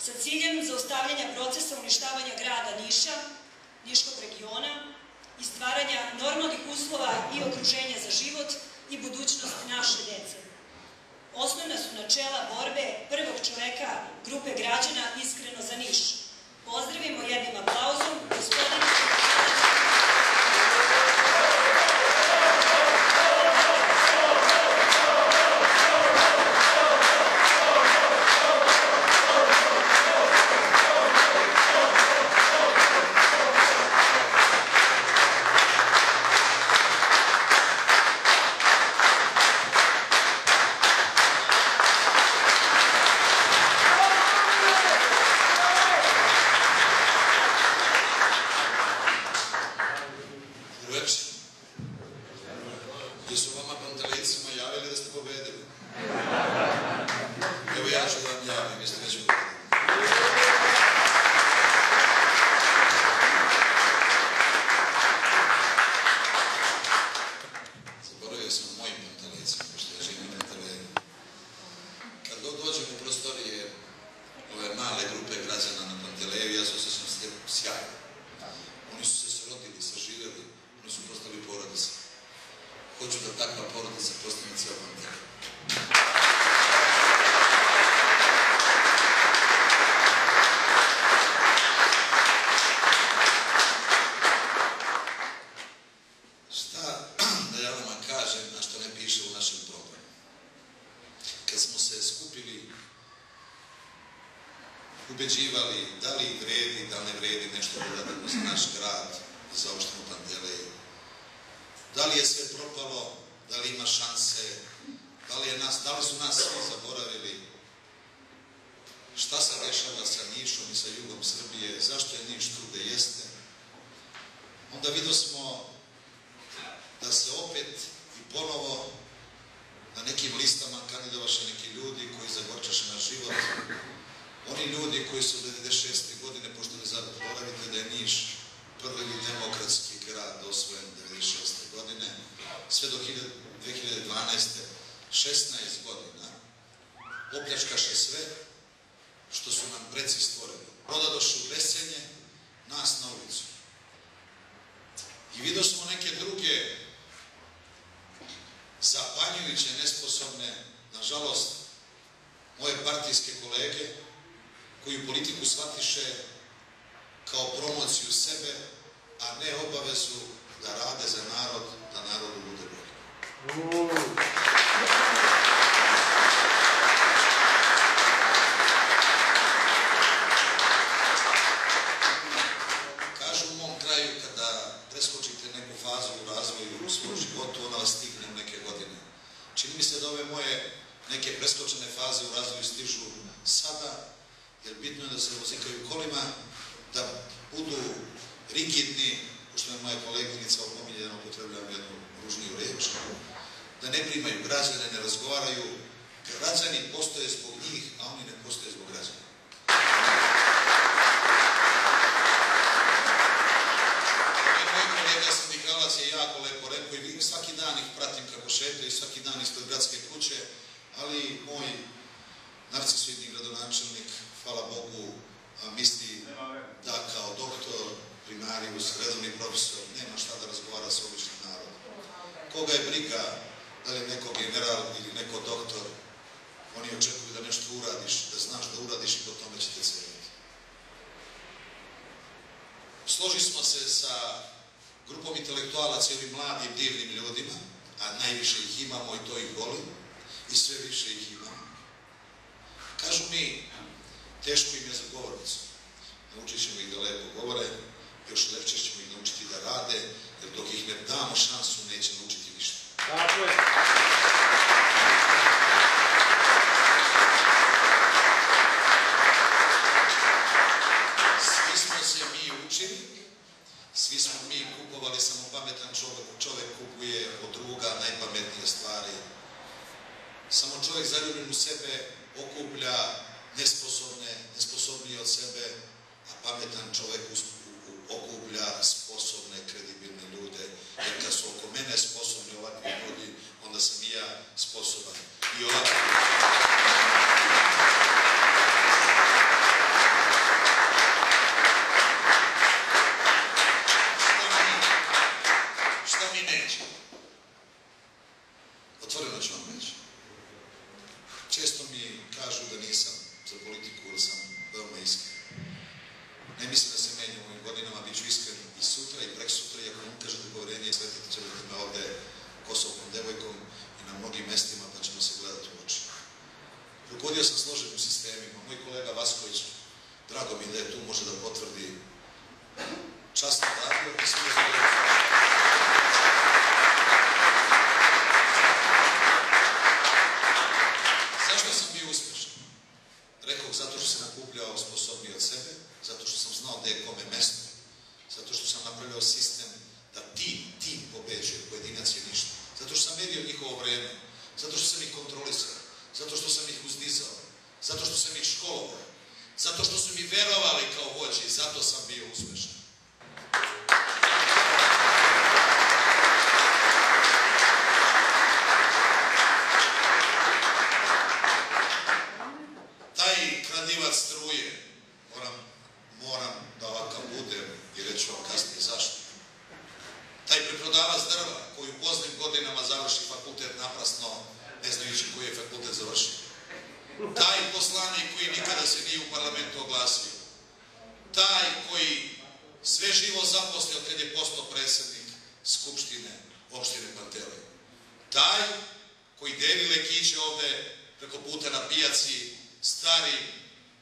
sa ciljem zaustavljanja procesa uništavanja grada Niša, Niškog regiona i stvaranja normalnih uslova i okruženja za život i budućnost naše dece. Osnovna su načela borbe prvog čoveka grupe građana Iskreno za Niš. Pozdravimo jednim aplauzom gospodina ubeđivali da li vredi, da ne vredi nešto da radimo za naš grad, za opštinu Pantelej. Da li je sve propalo, da li ima šanse, da li su nas svi zaboravili, šta se dešava sa Nišom i sa jugom Srbije, zašto je Niš tu gde jeste. Onda vidio smo da se opet i ponovo na nekim listama kandidovaše neki ljudi koji zagorčaše naš život. Oni ljudi koji su 1996. godine, pošto ne zaboravite da je Niš prvi demokratski grad osvojen 1996. godine, sve do 2012. 16 godina opljačkaše sve što su nam preci stvorili. Prodadoše u bescenje, nas na ulicu. I vidio smo neke druge zapanjujuće, nesposobne, nažalost, moje partijske kolege, koji politiku shvatiše kao promociju sebe, a ne obavezu da rade za narod, da narodu bude bolje. Kažu u mom kraju, kada preskočite neku fazu u razvoju u svom životu, ona vas stigne u neke godine. Čini mi se da ove moje neke preskočene faze u razvoju stižu sada, jer bitno je da se vozikaju kolima, da budu rigidni, pošto je moja koleginica opominjena, upotrebljam jednu ružniju reč, da ne primaju građane, ne razgovaraju. Građani postoje zbog njih, a oni ne postoje zbog građana. Moj kolega sindikalac je jako lepo rekao i svaki dan ih pratim kako šetaju, svaki dan ispred gradske kuće, ali moj narcisoidni gradonačelnik, hvala Bogu, misli da kao doktor, primarijus, redovni profesor, nema šta da razgovara sa običnim narodom. Koga je briga da li je neko general ili neko doktor, oni očekuju da nešto uradiš, da znaš da uradiš i po tome ćete ceniti. Složili smo se sa grupom intelektualaca i ovim mladim, divnim ljudima, a najviše ih imamo i to ih boli, i sve više ih imamo. Kažu mi, teško im je za govornicu. Naučit ćemo ih da lepo govore, još lepše ćemo ih naučiti da rade, jer dok ih ne damo šansu, neće naučiti ništa. Tako je. Svi smo se mi učili, svi smo mi kupovali, samo pametan čovek kupuje od druga najpametnije stvari. Samo čovek zaljubljen u sebe okuplja nesposobniji od sebe, a pametan čovek okuplja sposobne, kredibilne ljude. Jer kad su oko mene sposobni ovakvi ljudi, onda sam i ja sposoban. I ovakvi ljudi. Taj koji deli lekiće ovde preko puta na pijaci starim,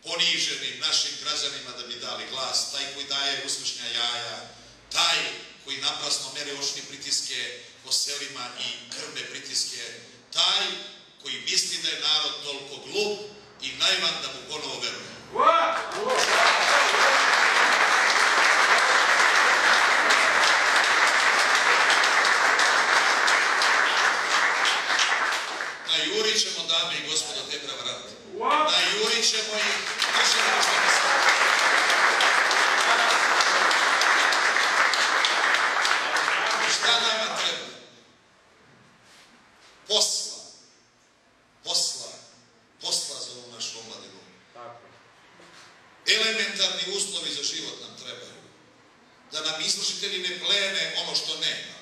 poniženim našim građanima da bi dali glas, taj koji daje uslušnja jaja, taj koji naprasno mere očne pritiske po selima i krvne pritiske, taj koji misli da je narod toliko glup i naivan da mu ponovo veruje. Najurit ćemo, dame i gospodo, te prevarante. Najurit ćemo ih, držimo što misle. Šta nama treba? Posla za ovu našu omladinu. Elementarni uslovi za život nam trebaju. Da nam izvršitelji ne plene ono što nema.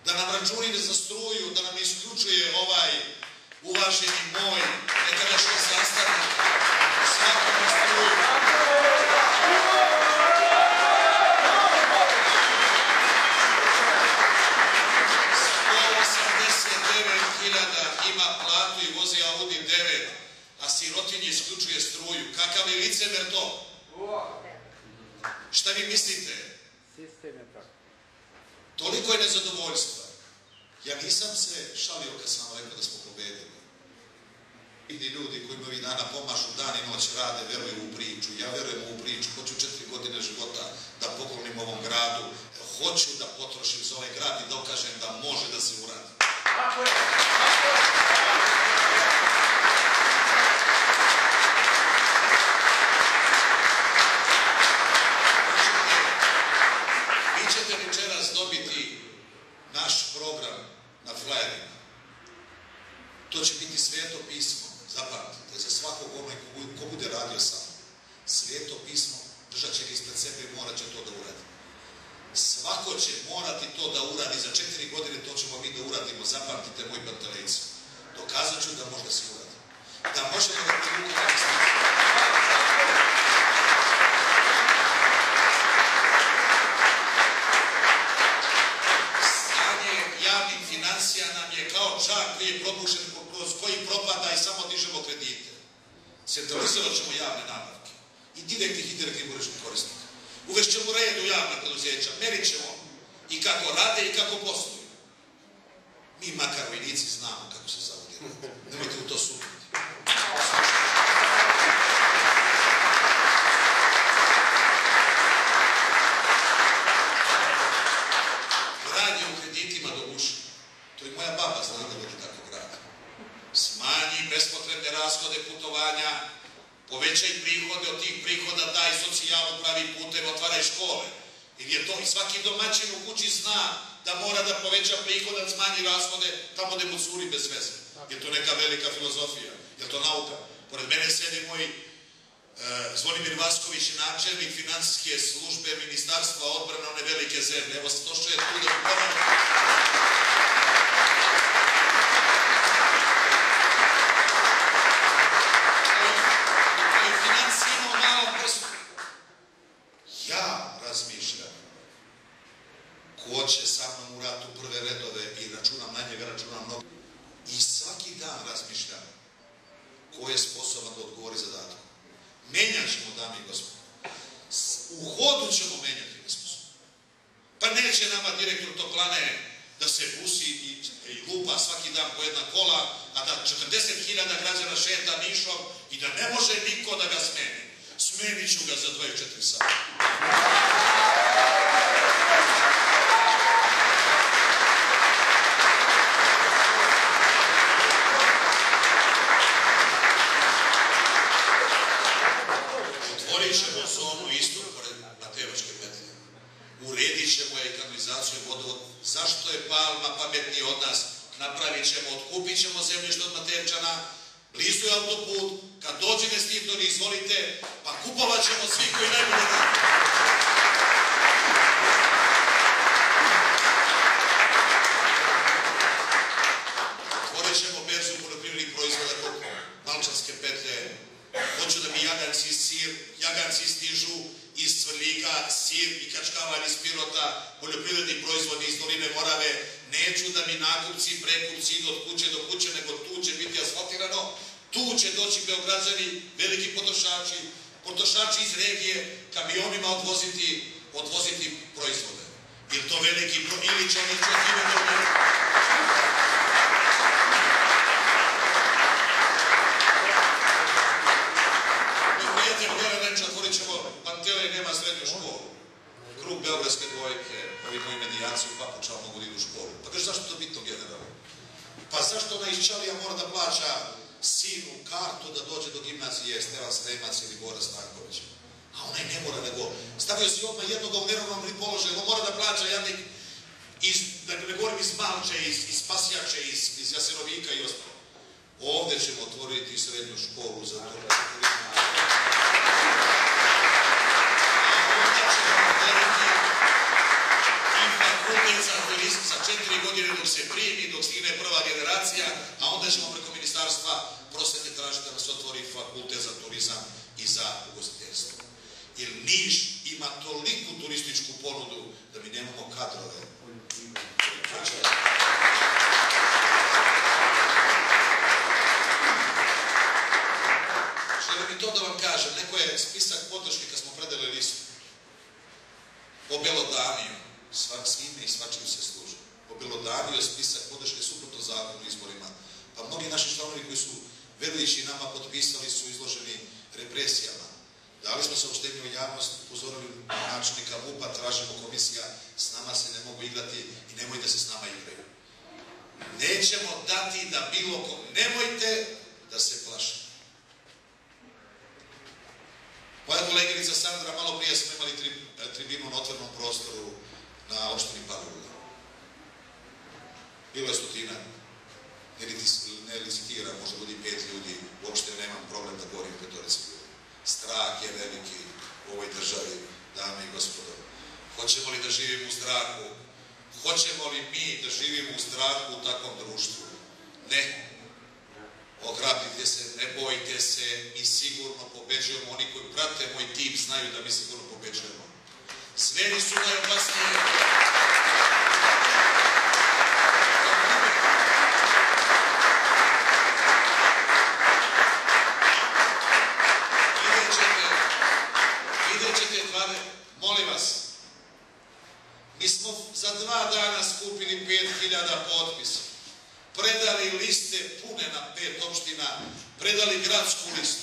Da nam računi ne zastruju, da nam isključuje ovaj uvaženi moj nekadašnji sastavnik svakom struju. 189.000 ima platu i vozi Audi 9, a sirotinji isključuje struju. Kakav je licemer to? Šta vi mislite? Sistem je tako. Toliko je nezadovoljstva. Ja nisam se šalio kad sam vam rekao da smo pobedili. Vidi ljudi koji mi ovih dana pomažu, dan i noć rade, veruju u priču. Ja verujem u priču. Hoću 4 godine života da poklonim ovom gradu. Hoću da potrošim za ovaj grad i dokažem da može da se uradi. Vi ćete večeras dobiti naš program na flajerima. To će biti sveto pismo. Zapamtite, za svakog onaj ko bude radio sam. Sveto pismo, držat će ga ispred sebe i morat će to da uradi. Svako će morati to da uradi. Za 4 godine to ćemo mi da uradimo. Zapamtite, moj Pantelejcu. Dokazat ću da može da se uradi. Da možemo da privukamo da se uradi. Stanje javnih financija nam je kao čak koji je probušen, kroz koji propada i samo dižemo kredite. Centralizovat ćemo javne nabavke. I direktnih i direktnih budžetskih korisnika. Uvešćemo red u javna preduzeća, merit ćemo i kako rade i kako posluju. Mi makar vojnici znamo kako se zavodi rad. Nemojte u to sumnjati. Grad je u kreditima do uša. To i moja baba zna da vodi tako grad. Smanji bespotrebne rashode putovanja, povećaj prihode, od tih prihoda daj socijalu, pravi puteve, otvaraj škole. Jer je to i svaki domaćin u kući zna da mora da poveća prihode, smanji rashode tamo gde mu curi bez veze. Je to neka velika filozofija, je to nauka. Pored mene sedi moj Zvonimir Vasković, načelnik finansijske službe Ministarstva odbrane one velike zemlje. Evo, došao je tu da mu ponovno. Ja razmišljam ko će sa mnom u ratu prve redove i računam na njega, računam mnogo. I svaki dan razmišljam ko je sposoban da odgovori zadatku. Menjat ćemo, dame i gospodo. U hodu ćemo menjati nesposobno. Pa neće nama direktor toplane da se busi i lupa svaki dan po jedna kola, a da 40.000 građana šeta Nišom i da ne može niko da ga smeni. Smenit ću ga za 24 sata. Otvorit ćemo zonu istok pored Matejevačke petlje. Uredit ćemo je kanalizaciju i vodovod. Zašto je Palma pametniji od nas? Napravit ćemo, otkupit ćemo zemljište od Matejevčana, blizu je autoput, kad dođe investitor, izvolite, pa kupovat ćemo svi koji najbolje radi. Otvorit ćemo berzu poljoprivrednih proizvoda kod Malčanske petlje. Hoću da mi jaganci stižu iz Cvrljiga, sir i kačkavan iz Pirota, poljoprivredni proizvodi iz Doline Morave. neću da mi nakupci, prekupci idu od kuće do kuće, nego tu će biti asfaltirano, tu će doći Beograđani, veliki potrošači iz regije, kamionima odvoziti proizvode. Ili to veliki, ili će oni čekime dobiti. Prijatelj Goran Renča, otvorit ćemo Pantele i nema srednju školu. Krug Beogradske dvojke, ovi moji medijaci u Papučama mogu da idu u školu. Pa kaže, zašto to bitno generalno? Pa zašto ona iz Čalija mora da plaća sinu kartu da dođe do gimnazije Stevan Sremac ili Bora Stanković? A onaj ne mora, nego stavio si odmah jednoga u neravnomjerni položaj, on mora da plaća jadnik da ne govorim iz Malče, iz Pasjače, iz Jasenovika i ostalo. Ovde ćemo otvoriti srednju školu za to. Za 4 godine dok se primi, dok stigne prva generacija, a onda ćemo preko Ministarstva prosvete tražiti da nas otvori fakultet za turizam i za ugostiteljstvo. Jer Niš ima toliku turističku ponudu da mi nemamo kadrove. Želim i to da vam kažem, neko je spisak podrške kad smo predali listu. Obelodanio, svime i svačim se služe. Obelodanio je spisak podrške suprotno zakonu u izborima. Pa mnogi naši članovi koji su verujući nama potpisali su izloženi represijama. Dali smo saopštenje u javnost, upozorili načelnika MUP-a, tražimo komisija, s nama se ne mogu igrati i nemoj da se s nama igraju. Nećemo dati da bilo ko, nemojte da se plaše. Moja koleginica Sandra, malo prije smo imali tribinu na otvorenom prostoru na opštini Palilula. Bilo je 100, ne licitira, možda budi 5 ljudi, uopšte nemam problem da govorim 5 ljudi. Strah je veliki u ovoj državi, dame i gospodo. Hoćemo li da živimo u strahu? Hoćemo li mi da živimo u strahu u takvom društvu? Ne. Ohrabrite se, ne bojte se, mi sigurno pobeđujemo. Oni koji prate moj tim znaju da mi sigurno pobeđujemo. Zveri su najopasnije. Vidjet ćete, molim vas, mi smo za 2 dana skupili 5000 potpisa, predali liste pune na 5 opština, predali gradsku listu.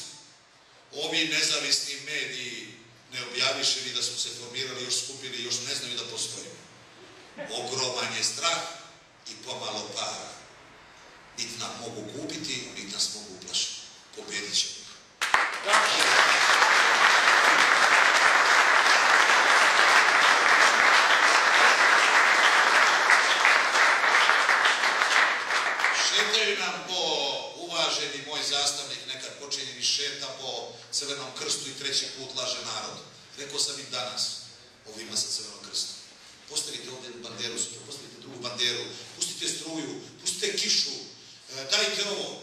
Ovi nezavisni mediji ne objaviše ni da su se formirali, još skupili, još ne znaju da postojimo. Ogroman je strah i pomalo para. Niti nam mogu kupiti, niti nas mogu uplašiti. Pobedit ćemo. Šetaju nam po, uvaženi moj zastavnik, nekad počinjeni šeta po Crvenom krstu i 3. put laže narod. Rekao sam im danas, ovima sa Crvenom krstom. Postavite ovdje banderu, postavite drugu banderu, pustite struju, pustite kišu, dajte ovo.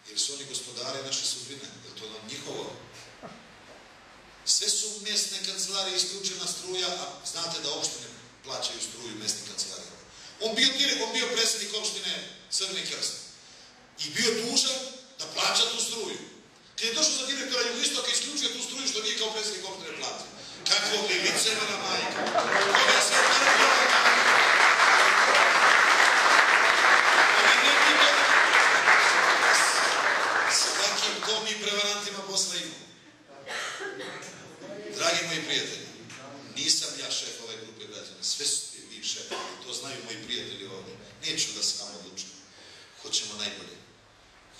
Jer su oni gospodari naše sudbine, jer to nam njihovo. Sve su mjesne kancelarije isključena struja, a znate da opštine plaćaju struju mjesnih kancelarija. On bio predsjednik opštine Crveni krst i bio dužan da plaća tu struju. Kad je došao za direktora Jugoistoka, isključio tu struju što nije kao predsjednik opštine platio. Kakvo li licemera majka? Koga se svakim tom i prevarantima posla imamo. Dragi moji prijatelji, nisam ja šef ove grupe građana, sve su vi šefovi, to znaju moji prijatelji ovdje. Neću da se vam odlučujem. Hoćemo najbolje.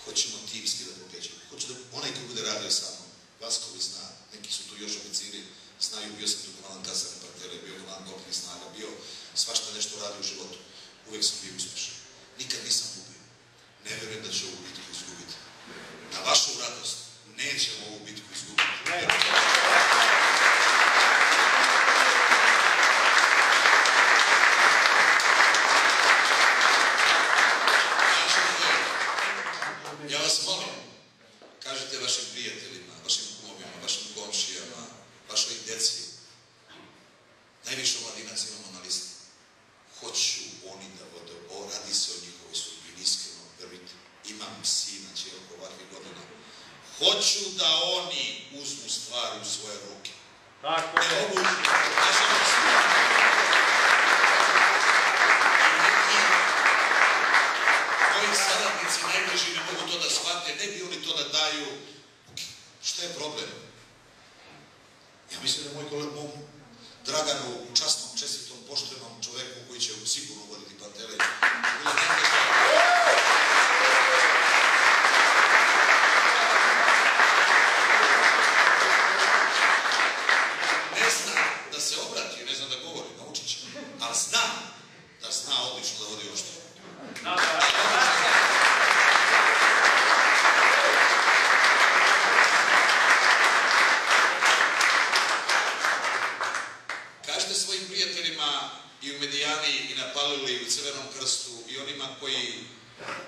Hoćemo timski da pobeđemo. Hoću da onaj ko bude radio sa mnom, Vaskovi zna, neki su tu još oficiri, znaju, bio sam tu komandant kasarne partijele, bio komandant kopnih snaga, bio svašta nešto radio u životu. Uvijek sam bio uspješan. Nikad nisam gubio. Ne verujem da će ovu bitku izgubiti. Na vašu radost nećemo ovu bitku izgubiti. Ja vas molim, kažete vašim prijateljima, vašim kumovima, vašim komšijama, vašoj djeci, najviše mladinaca imamo na listi. Hoću oni da vode hoću da oni uzmu stvari u svoje ruke. Tako Ne je. mogu, nažalost, moji saradnici najbliži ne mogu to da shvate, ne bi oni to da daju. Šta je problem? Ja mislim da mom Draganu, časnom, čestitom, poštenom čoveku koji će sigurno voditi Pantelej, ne zna da se obrati, ne zna da govori, naučit će, ali zna da zna odlično da vodi opštinu. Kažete svojim prijateljima i u Medijani i na Paliluli i u Crvenom krstu i onima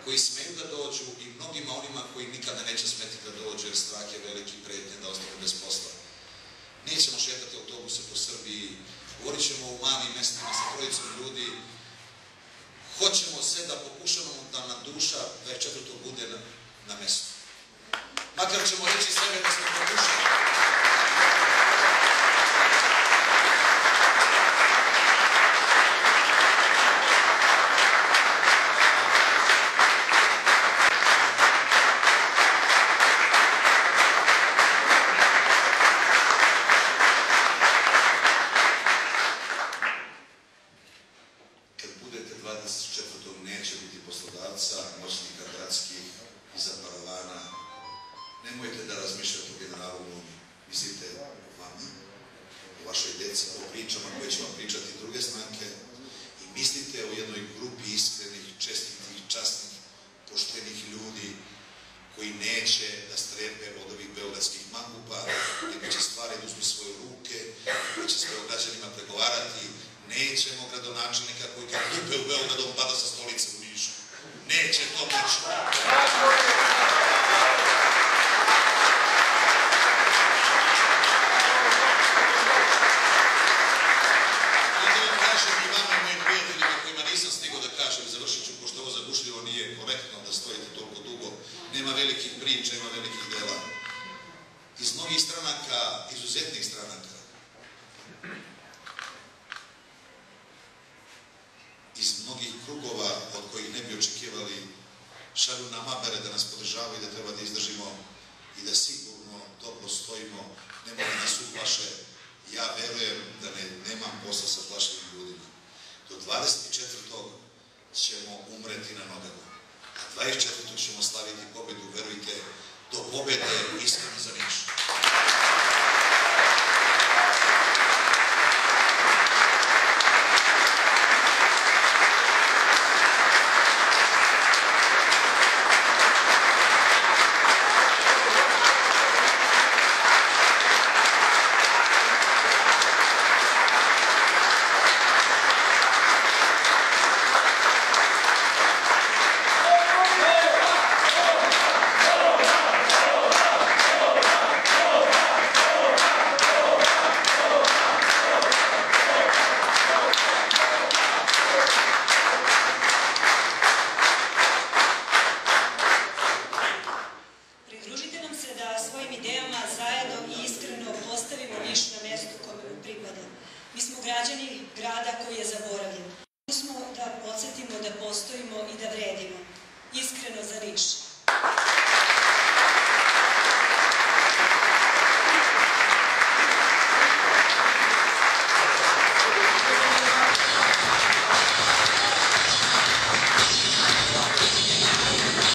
koji smeju da dođu i mnogima onima koji nikada neće smeti da dođu jer strah je veliki pretnje da ostane bez posla. Nećemo šetati autobuse po Srbiji, govorit ćemo u malim mestima sa trojicom ljudi. Hoćemo sve da pokušamo da nam duša 24. bude na mestu. Makar ćemo reći sebe da smo pokušali. Neće biti poslodavca, moćnika gradskih i za paravana. Nemojte da razmišljate o generalu Nuni. Mislite o vama, o vašoj deci, o pričama koje će vam pričati druge stranke i mislite o jednoj grupi iskrenih, čestitih, časnih, poštenih ljudi koji neće da strepe od ovih beogradskih mangupa, nego će stvari da uzmu svoje ruke, koji će s Beograđanima pregovarati. Nećemo gradonačelnika koji kad dupe u Beogradom pada sa stolice u Nišu. Neće to moći. Da vam kažem i vama i mojim prijateljima kojima nisam stigao da kažem, završit ću, pošto ovo zagušljivo nije korektno da stojite toliko dugo. Nema velikih priča, nema velikih dela. Iz mnogih stranaka, izuzetnih stranaka, iz mnogih krugova od kojih ne bi očekivali, šalju nam apele da nas podržavaju i da treba da izdržimo i da sigurno dobro stojimo, ne mogu nas uplaše. Ja verujem da nemam posla sa plašenim ljudima. Do 24. ćemo umreti na nogama, a 24. ćemo slaviti pobedu, verujte, do pobede iskreno za Niš.